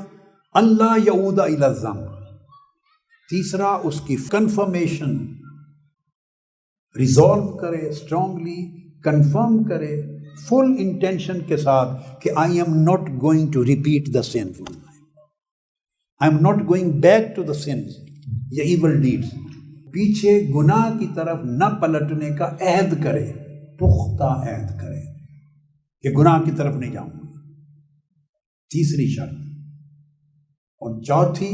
اللہ یعود الی الذنب. تیسرا اس کی کنفرمیشن، ریزالو کرے، اسٹرانگلی کنفرم کرے، فل انٹینشن کے ساتھ کہ I am not going to repeat the sinful life, I am not going back to the sins یا ایول ڈیڈس. پیچھے گناہ کی طرف نہ پلٹنے کا عہد کرے، پختہ عہد کرے کہ گناہ کی طرف نہیں جاؤں گا. تیسری شرط. اور چوتھی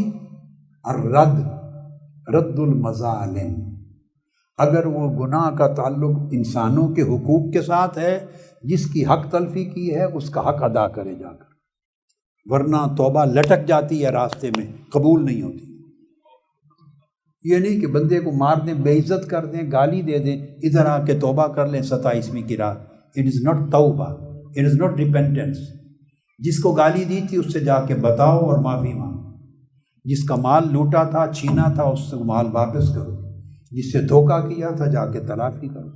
رد المظالم. اگر وہ گناہ کا تعلق انسانوں کے حقوق کے ساتھ ہے، جس کی حق تلفی کی ہے اس کا حق ادا کرے جا کر، ورنہ توبہ لٹک جاتی ہے راستے میں، قبول نہیں ہوتی. یہ نہیں کہ بندے کو مار دیں، بے عزت کر دیں، گالی دے دیں، ادھر آ کے توبہ کر لیں 27ویں کی رات. اٹ از ناٹ توبہ، اٹ از ناٹ ریپینٹنس. جس کو گالی دی تھی اس سے جا کے بتاؤ اور معافی مانگو. جس کا مال لوٹا تھا، چھینا تھا، اس سے مال واپس کرو. جس سے دھوکہ کیا تھا جا کے تلافی کرو.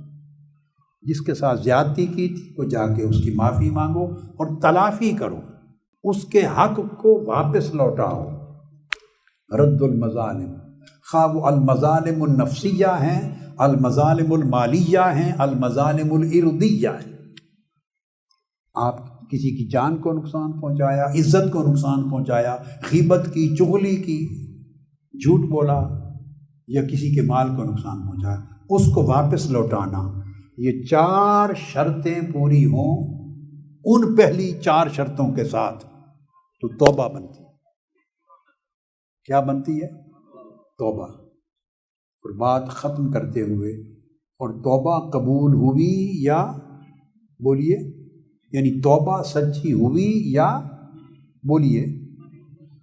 جس کے ساتھ زیادتی کی تھی وہ جا کے اس کی معافی مانگو اور تلافی کرو، اس کے حق کو واپس لوٹاؤ. رد المظالم، خواہ وہ المظالم النفسیہ ہیں، المظالم المالیہ ہیں، المظالم الارضیہ ہیں. آپ کسی کی جان کو نقصان پہنچایا، عزت کو نقصان پہنچایا، غیبت کی، چغلی کی، جھوٹ بولا یا کسی کے مال کو نقصان پہنچایا، اس کو واپس لوٹانا. یہ 4 شرطیں پوری ہوں ان پہلی 4 شرطوں کے ساتھ تو توبہ بنتی ہے. کیا بنتی ہے؟ توبہ. اور بات ختم کرتے ہوئے، اور توبہ قبول ہوئی یا بولیے، یعنی توبہ سچی ہوئی یا بولیے،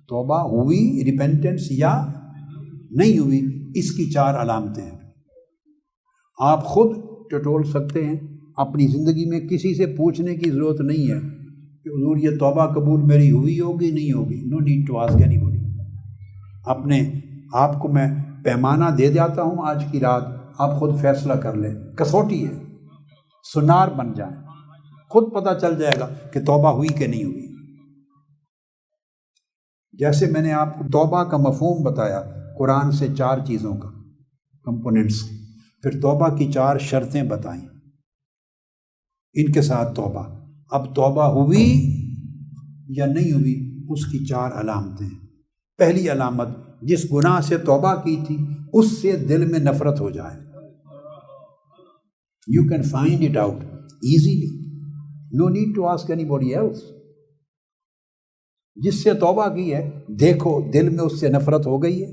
توبہ ہوئی ریپینٹنس یا نہیں ہوئی، اس کی 4 علامتیں ہیں. آپ خود ٹٹول سکتے ہیں. اپنی زندگی میں کسی سے پوچھنے کی ضرورت نہیں ہے کہ حضور یہ توبہ قبول میری ہوئی ہوگی نہیں ہوگی. No need to ask anybody. اپنے آپ کو میں پیمانہ دے جاتا ہوں آج کی رات، آپ خود فیصلہ کر لیں. کسوٹی ہے، سنار بن جائیں، خود پتہ چل جائے گا کہ توبہ ہوئی کہ نہیں ہوئی. جیسے میں نے آپ کو توبہ کا مفہوم بتایا، قرآن سے 4 چیزوں کا، کمپوننٹس. پھر توبہ کی 4 شرطیں بتائیں، ان کے ساتھ توبہ۔ اب توبہ ہوئی یا نہیں ہوئی، اس کی 4 علامتیں۔ پہلی علامت، جس گناہ سے توبہ کی تھی اس سے دل میں نفرت ہو جائے۔ You can find it out easily. No need to ask anybody else. جس سے توبہ کی ہے دیکھو دل میں اس سے نفرت ہو گئی ہے۔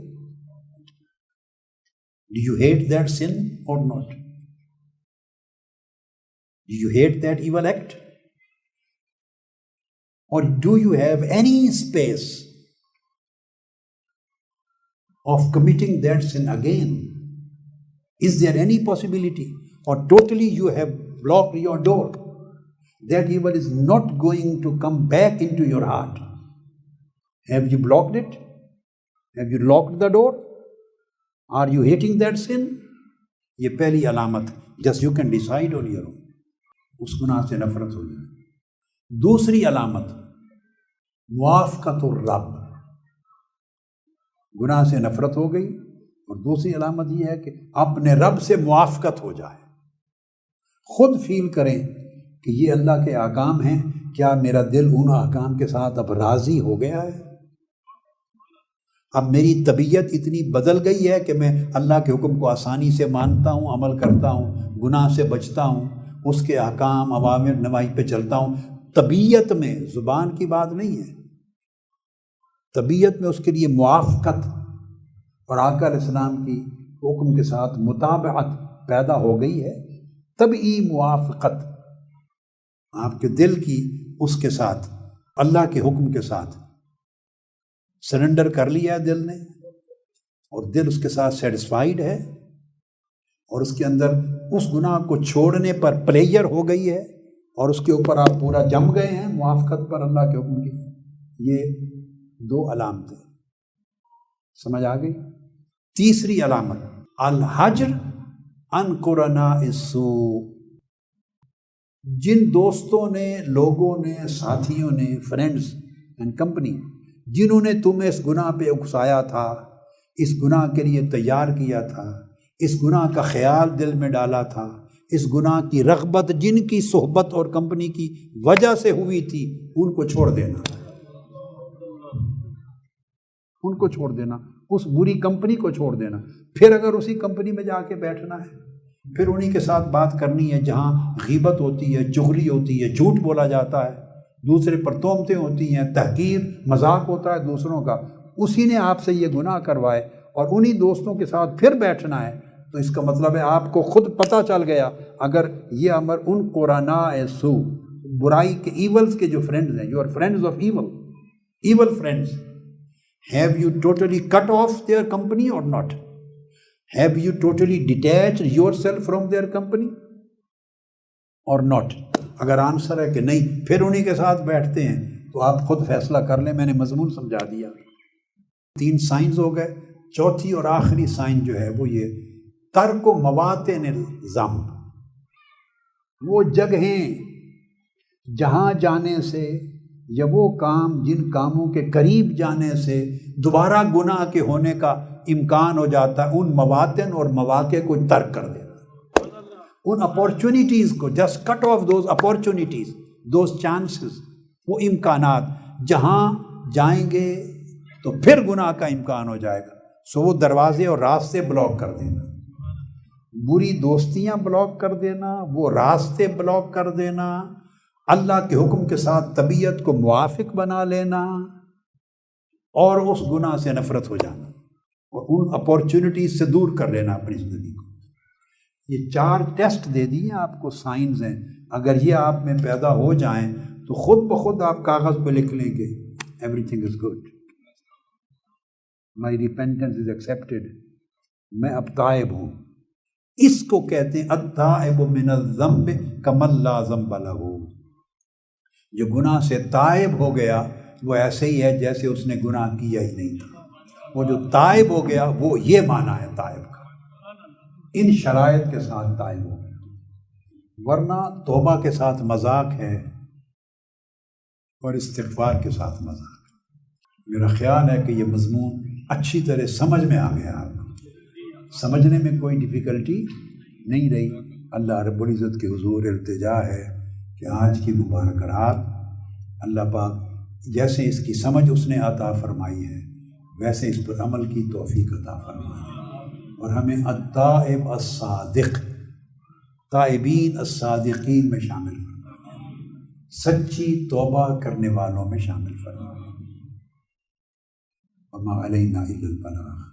Do you hate that sin or not? Do you hate that evil act? Or do you have any space of committing that sin again? Is there any possibility? Or totally you have blocked your door? That evil is not going to come back into your heart. Have you blocked it? Have you locked the door? Are you hating that sin? یہ پہلی علامت، just you can decide on your own. اس گناہ سے نفرت ہو جائے۔ دوسری علامت، موافقت الرب، گناہ سے نفرت ہو گئی، اور دوسری علامت یہ ہے کہ اپنے رب سے موافقت ہو جائے، خود فیل کریں کہ یہ اللہ کے احکام ہیں، کیا میرا دل ان احکام کے ساتھ اب راضی ہو گیا ہے؟ اب میری طبیعت اتنی بدل گئی ہے کہ میں اللہ کے حکم کو آسانی سے مانتا ہوں، عمل کرتا ہوں، گناہ سے بچتا ہوں، اس کے احکام اوامر نواہی پہ چلتا ہوں۔ طبیعت میں، زبان کی بات نہیں ہے، طبیعت میں اس کے لیے موافقت اور آقا علیہ السلام کی حکم کے ساتھ مطابقت پیدا ہو گئی ہے۔ طبعی موافقت، آپ کے دل کی اس کے ساتھ، اللہ کے حکم کے ساتھ سرنڈر کر لیا ہے دل نے، اور دل اس کے ساتھ سیٹسفائیڈ ہے، اور اس کے اندر اس گناہ کو چھوڑنے پر پلیئر ہو گئی ہے، اور اس کے اوپر آپ پورا جم گئے ہیں موافقت پر اللہ کے حکم کی۔ یہ 2 علامتیں سمجھ آ گئی۔ تیسری علامت، الحجر عن قرناء السوء، جن دوستوں نے، لوگوں نے، ساتھیوں نے، فرینڈز اینڈ کمپنی، جنہوں نے تمہیں اس گناہ پہ اکسایا تھا، اس گناہ کے لیے تیار کیا تھا، اس گناہ کا خیال دل میں ڈالا تھا، اس گناہ کی رغبت جن کی صحبت اور کمپنی کی وجہ سے ہوئی تھی، ان کو چھوڑ دینا، ان کو چھوڑ دینا، اس بری کمپنی کو چھوڑ دینا۔ پھر اگر اسی کمپنی میں جا کے بیٹھنا ہے، پھر انہی کے ساتھ بات کرنی ہے جہاں غیبت ہوتی ہے، چغلی ہوتی ہے، جھوٹ بولا جاتا ہے، دوسرے پر تہمتیں ہوتی ہیں، تحقیر، مذاق ہوتا ہے دوسروں کا، اسی نے آپ سے یہ گناہ کروائے، اور انہی دوستوں کے ساتھ پھر بیٹھنا ہے، تو اس کا مطلب ہے آپ کو خود پتہ چل گیا، اگر یہ امر ان قرناء سوء، برائی کے، ایولز کے جو فرینڈز ہیں، you are friends of evil, evil friends, have you totally cut off their company or not? Have you totally detached yourself from their company or not? اگر آنسر ہے کہ نہیں، پھر انہی کے ساتھ بیٹھتے ہیں، تو آپ خود فیصلہ کر لیں۔ میں نے مضمون سمجھا دیا، 3 سائنز ہو گئے، چوتھی اور آخری سائن جو ہے وہ یہ ترک و مواطن الذنب، وہ جگہیں جہاں جانے سے یا وہ کام جن کاموں کے قریب جانے سے دوبارہ گناہ کے ہونے کا امکان ہو جاتا ہے، ان مواطن اور مواقع کو ترک کر دینا، ان اپورچونیٹیز کو، just cut off those opportunities, those chances, وہ امکانات، جہاں جائیں گے تو پھر گناہ کا امکان ہو جائے گا، سو وہ دروازے اور راستے بلاک کر دینا، بری دوستیاں بلاک کر دینا، وہ راستے بلاک کر دینا، اللہ کے حکم کے ساتھ طبیعت کو موافق بنا لینا، اور اس گناہ سے نفرت ہو جانا، اور ان اپورچونیٹیز سے دور کر لینا اپنی زندگی کو۔ یہ 4 ٹیسٹ دے دیے آپ کو، سائنز ہیں، اگر یہ آپ میں پیدا ہو جائیں تو خود بخود آپ کاغذ پہ لکھ لیں گے every thing is good, my repentance is accepted, میں اب تائب ہوں۔ اس کو کہتے ہیں التائب من الذنب کمن لا ذنب لہ، جو گناہ سے تائب ہو گیا وہ ایسے ہی ہے جیسے اس نے گناہ کیا ہی نہیں تھا۔ وہ جو تائب ہو گیا وہ یہ معنی ہے تائب کا، ان شرائط کے ساتھ تائب ہو گیا، ورنہ توبہ کے ساتھ مذاق ہے اور استغفار کے ساتھ مذاق ہے۔ میرا خیال ہے کہ یہ مضمون اچھی طرح سمجھ میں آ گیا، آپ کو سمجھنے میں کوئی ڈیفیکلٹی نہیں رہی۔ اللہ رب العزت کے حضور التجا ہے کہ آج کی مبارک رات اللہ پاک جیسے اس کی سمجھ اس نے عطا فرمائی ہے ویسے اس پر عمل کی توفیق عطا فرمائے، اور ہمیں التائب الصادق، تائبین الصادقین میں شامل فرمائے، سچی توبہ کرنے والوں میں شامل فرمائے۔ وما علینا الا البلاغ۔